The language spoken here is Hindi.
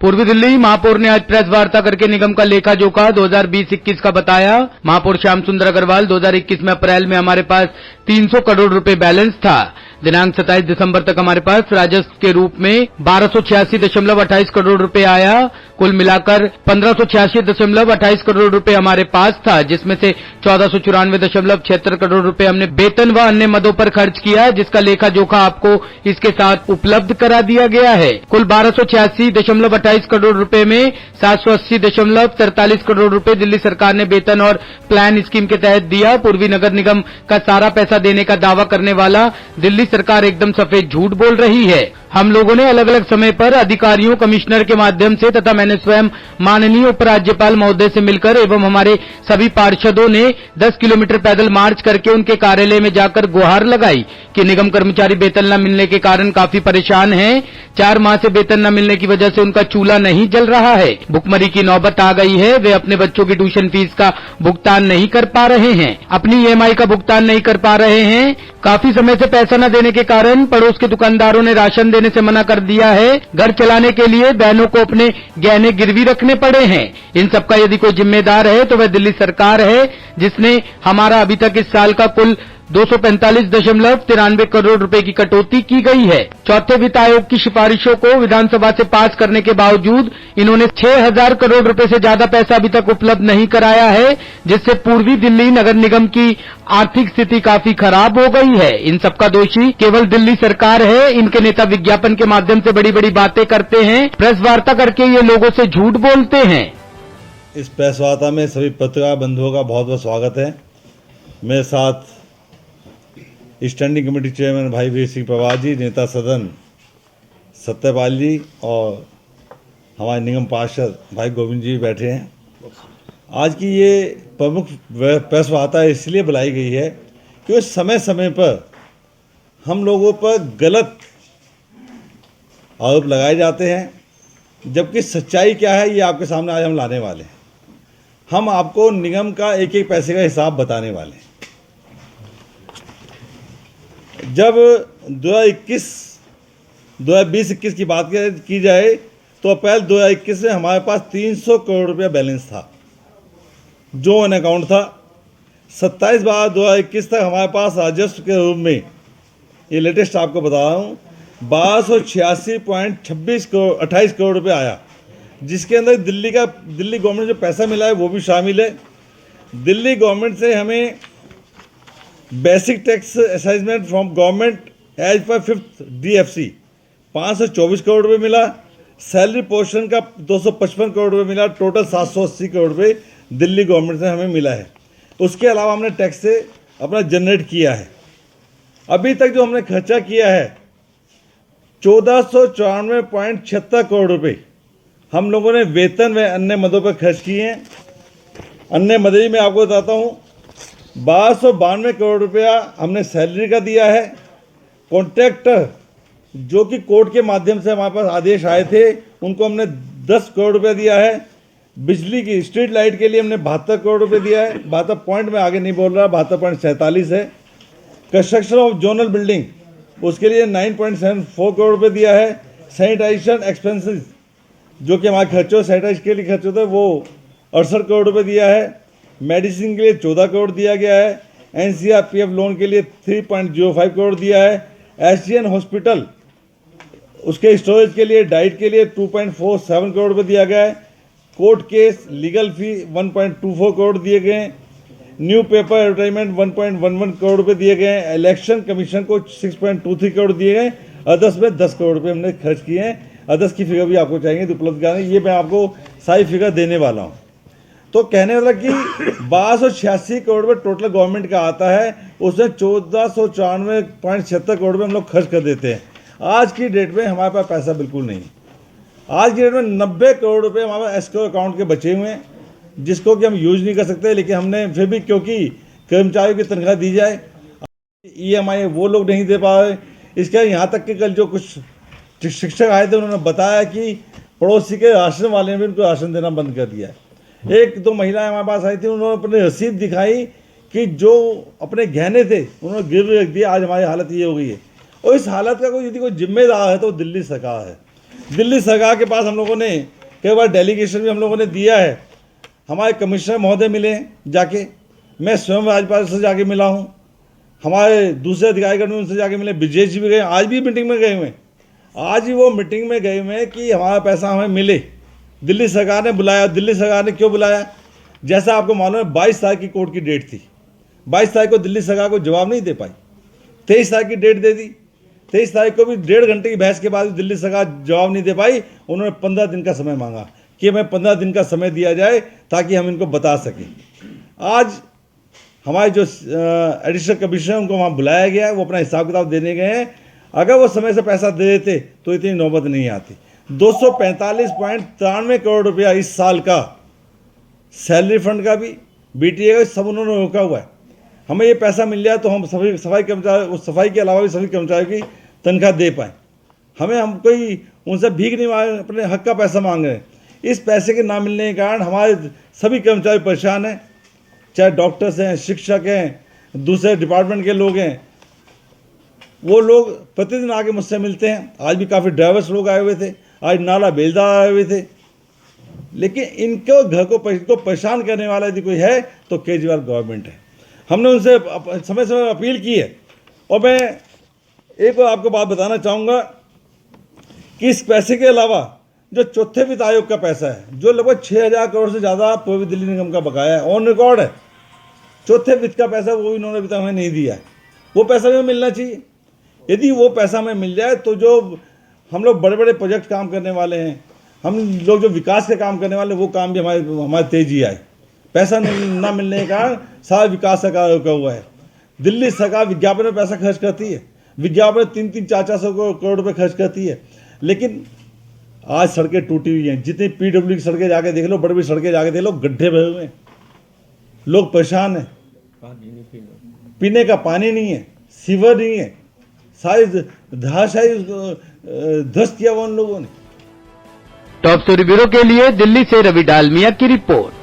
पूर्वी दिल्ली महापौर ने आज प्रेस वार्ता करके निगम का लेखा जोखा 2020-21 का बताया। महापौर श्याम सुंदर अग्रवाल, 2021 में अप्रैल में हमारे पास 300 करोड़ रुपए बैलेंस था। दिनांक 27 दिसंबर तक हमारे पास राजस्व के रूप में 1286.28 करोड़ रुपए आया। कुल मिलाकर 1586.28 करोड़ रुपए हमारे पास था, जिसमें से 1494.76 करोड़ रुपए हमने वेतन व अन्य मदों पर खर्च किया, जिसका लेखा जोखा आपको इसके साथ उपलब्ध करा दिया गया है। कुल 1286.28 करोड़ रुपए में 780.43 करोड़ रुपए दिल्ली सरकार ने वेतन और प्लान स्कीम के तहत दिया। पूर्वी नगर निगम का सारा पैसा देने का दावा करने वाला दिल्ली सरकार एकदम सफेद झूठ बोल रही है। हम लोगों ने अलग अलग समय पर अधिकारियों, कमिश्नर के माध्यम से तथा मैंने स्वयं माननीय उपराज्यपाल महोदय से मिलकर एवं हमारे सभी पार्षदों ने 10 किलोमीटर पैदल मार्च करके उनके कार्यालय में जाकर गुहार लगाई कि निगम कर्मचारी वेतन न मिलने के कारण काफी परेशान हैं। 4 माह से वेतन न मिलने की वजह से उनका चूल्हा नहीं जल रहा है। भुखमरी की नौबत आ गई है। वे अपने बच्चों की ट्यूशन फीस का भुगतान नहीं कर पा रहे हैं, अपनी ईएमआई का भुगतान नहीं कर पा रहे हैं। काफी समय से पैसा न देने के कारण पड़ोस के दुकानदारों ने राशन देने से मना कर दिया है। घर चलाने के लिए बहनों को अपने गहने गिरवी रखने पड़े हैं। इन सबका यदि कोई जिम्मेदार है तो वह दिल्ली सरकार है, जिसने हमारा अभी तक इस साल का कुल 245.93 करोड़ रुपए की कटौती की गई है। चौथे वित्त आयोग की सिफारिशों को विधानसभा से पास करने के बावजूद इन्होंने 6,000 करोड़ रुपए से ज्यादा पैसा अभी तक उपलब्ध नहीं कराया है, जिससे पूर्वी दिल्ली नगर निगम की आर्थिक स्थिति काफी खराब हो गई है। इन सबका दोषी केवल दिल्ली सरकार है। इनके नेता विज्ञापन के माध्यम से बड़ी बड़ी बातें करते हैं, प्रेस वार्ता करके ये लोगों से झूठ बोलते हैं। इस प्रेस वार्ता में सभी पत्रकार बंधुओं का बहुत बहुत स्वागत है। मेरे साथ स्टैंडिंग कमेटी चेयरमैन भाई वीर सिंह पवार जी, नेता सदन सत्यपाल जी और हमारे निगम पार्षद भाई गोविंद जी बैठे हैं। आज की ये प्रमुख प्रेस वार्ता इसलिए बुलाई गई है कि समय समय पर हम लोगों पर गलत आरोप लगाए जाते हैं, जबकि सच्चाई क्या है ये आपके सामने आज हम लाने वाले हैं। हम आपको निगम का एक एक पैसे का हिसाब बताने वाले हैं। जब 2020-21 की बात की जाए तो अप्रैल 2021 में हमारे पास 300 करोड़ रुपया बैलेंस था, जो ऑन अकाउंट था। 27/12/2021 तक हमारे पास राजस्व के रूप में, ये लेटेस्ट आपको बता रहा हूँ, 1286.28 करोड़ रुपये आया, जिसके अंदर दिल्ली गवर्नमेंट जो पैसा मिला है वो भी शामिल है। दिल्ली गवर्नमेंट से हमें basic tax assessment from government as per 5th DFC 524 crore रुपये मिला। सैलरी पोर्शन का 255 करोड़ रुपये मिला। टोटल 780 करोड़ रुपये दिल्ली गवर्नमेंट से हमें मिला है। उसके अलावा हमने टैक्स से अपना जनरेट किया है। अभी तक जो हमने खर्चा किया है 1494.76 करोड़ रुपये हम लोगों ने वेतन व अन्य मदों पर खर्च किए हैं। अन्य मदे में आपको बताता हूँ, 1292 करोड़ रुपया हमने सैलरी का दिया है। कॉन्ट्रैक्टर जो कि कोर्ट के माध्यम से हमारे पास आदेश आए थे, उनको हमने 10 करोड़ रुपया दिया है। बिजली की स्ट्रीट लाइट के लिए हमने 72 करोड़ रुपये दिया है। 72 पॉइंट में आगे नहीं बोल रहा, 72.47 है। कंस्ट्रक्शन ऑफ जोनल बिल्डिंग, उसके लिए 9.74 करोड़ रुपये दिया है। सैनिटाइजेशन एक्सपेंसेस जो कि हमारे खर्चों सैनिटाइज के लिए खर्च होता है, वो 68 करोड़ रुपये दिया है। मेडिसिन के लिए 14 करोड़ दिया गया है। NCRPF लोन के लिए 3.05 करोड़ दिया है। SGN हॉस्पिटल उसके स्टोरेज के लिए, डाइट के लिए 2.47 करोड़ रुपये दिया गया है। कोर्ट केस लीगल फी 1.24 करोड़ दिए गए हैं। न्यू पेपर एडवर्टाइजमेंट 1.11 करोड़ रुपये दिए गए हैं। इलेक्शन कमीशन को 6.23 करोड़ दिए गए। अदर्स में 10 करोड़ रुपये हमने खर्च किए हैं। अदर्स की फिगर भी आपको चाहिए तो उपलब्ध कराएंगे, ये मैं आपको सारी फिगर देने वाला हूँ। तो कहने वाला कि 1286 करोड़ रुपये टोटल गवर्नमेंट का आता है, उसमें 1494.76 करोड़ रुपये हम लोग खर्च कर देते हैं। आज की डेट में हमारे पास पैसा बिल्कुल नहीं। आज की डेट में 90 करोड़ रुपये हमारे पास एस्क्रो अकाउंट के बचे हुए हैं, जिसको कि हम यूज नहीं कर सकते, लेकिन हमने फिर भी, क्योंकि कर्मचारियों की तनख्वाह दी जाए, EMI वो लोग नहीं दे पा रहे। इसके यहाँ तक कि कल जो कुछ शिक्षक आए थे उन्होंने बताया कि पड़ोसी के राशन वाले ने भी उनको राशन देना बंद कर दिया है। 1-2 महिलाएं हमारे पास आई थी, उन्होंने अपनी रसीद दिखाई कि जो अपने गहने थे उन्होंने गिरवी रख दिए। आज हमारी हालत ये हो गई है। और इस हालत का कोई यदि कोई जिम्मेदार है तो दिल्ली सरकार है। दिल्ली सरकार के पास हम लोगों ने कई बार डेलीगेशन भी हम लोगों ने दिया है। हमारे कमिश्नर महोदय मिले हैं जाके, मैं स्वयं राज्यपाल से जाके मिला हूँ, हमारे दूसरे अधिकारीगण उनसे जाके मिले, विजय जी भी गए, आज भी मीटिंग में गए हुए हैं, आज ही वो मीटिंग में गए हुए हैं कि हमारा पैसा हमें मिले। दिल्ली सरकार ने बुलाया। दिल्ली सरकार ने क्यों बुलाया? जैसा आपको मालूम है 22 तारीख की कोर्ट की डेट थी, 22 तारीख को दिल्ली सरकार को जवाब नहीं दे पाई, 23 तारीख की डेट दे दी। 23 तारीख को भी 1.5 घंटे की बहस के बाद दिल्ली सरकार जवाब नहीं दे पाई। उन्होंने 15 दिन का समय मांगा कि हमें 15 दिन का समय दिया जाए ताकि हम इनको बता सकें। आज हमारे जो एडिशनल कमिश्नर उनको वहाँ बुलाया गया है, वो अपना हिसाब किताब देने गए हैं। अगर वो समय से पैसा दे देते तो इतनी नौबत नहीं आती। 245.93 करोड़ रुपया इस साल का सैलरी फंड का भी, बीटीए का, सब उन्होंने रोका हुआ है। हमें ये पैसा मिल जाए तो हम सभी सफाई कर्मचारी, उस सफाई के अलावा भी सभी कर्मचारियों की तनख्वाह दे पाएँ। हम कोई उनसे भीख नहीं मांग, अपने हक का पैसा मांग रहे हैं। इस पैसे के ना मिलने के कारण हमारे सभी कर्मचारी परेशान हैं, चाहे डॉक्टर्स हैं, शिक्षक हैं, दूसरे डिपार्टमेंट के लोग हैं। वो लोग प्रतिदिन आके मुझसे मिलते हैं। आज भी काफ़ी ड्राइवर्स लोग आए हुए थे, आज नाला बेलदार आए हुए थे। लेकिन इनको घर को परेशान करने वाला यदि कोई है तो केजरीवाल गवर्नमेंट है। हमने उनसे समय समय अपील की है। और मैं एक और आपको बात बताना चाहूँगा कि इस पैसे के अलावा जो चौथे वित्त आयोग का पैसा है, जो लगभग 6,000 करोड़ से ज़्यादा पूर्वी दिल्ली निगम का बकाया है, ऑन रिकॉर्ड है। चौथे वित्त का पैसा वो इन्होंने अभी तक हमें नहीं दिया है। वो पैसा हमें मिलना चाहिए। यदि वो पैसा हमें मिल जाए तो जो हम लोग बड़े बड़े प्रोजेक्ट काम करने वाले हैं, हम लोग जो विकास के काम करने वाले, वो काम भी हमारे तेजी आए। पैसा ना मिलने के कारण सारा विकास का कार्य रुका हुआ है। दिल्ली सरकार विज्ञापन में पैसा खर्च करती है, विज्ञापन 300, 400 करोड़ रुपये खर्च करती है। लेकिन आज सड़कें टूटी हुई हैं। जितनी पीडब्ल्यू की सड़कें जाके देख लो, बड़ी बड़ी सड़कें जाके देख लो, गड्ढे भरे हुए हैं, लोग परेशान हैं, पीने का पानी नहीं है, सीवर नहीं है, सारी धाराशाही ध्वस्त किया हुआ उन लोगों ने। टॉप स्टोरी ब्यूरो के लिए दिल्ली से रवि डालमिया की रिपोर्ट।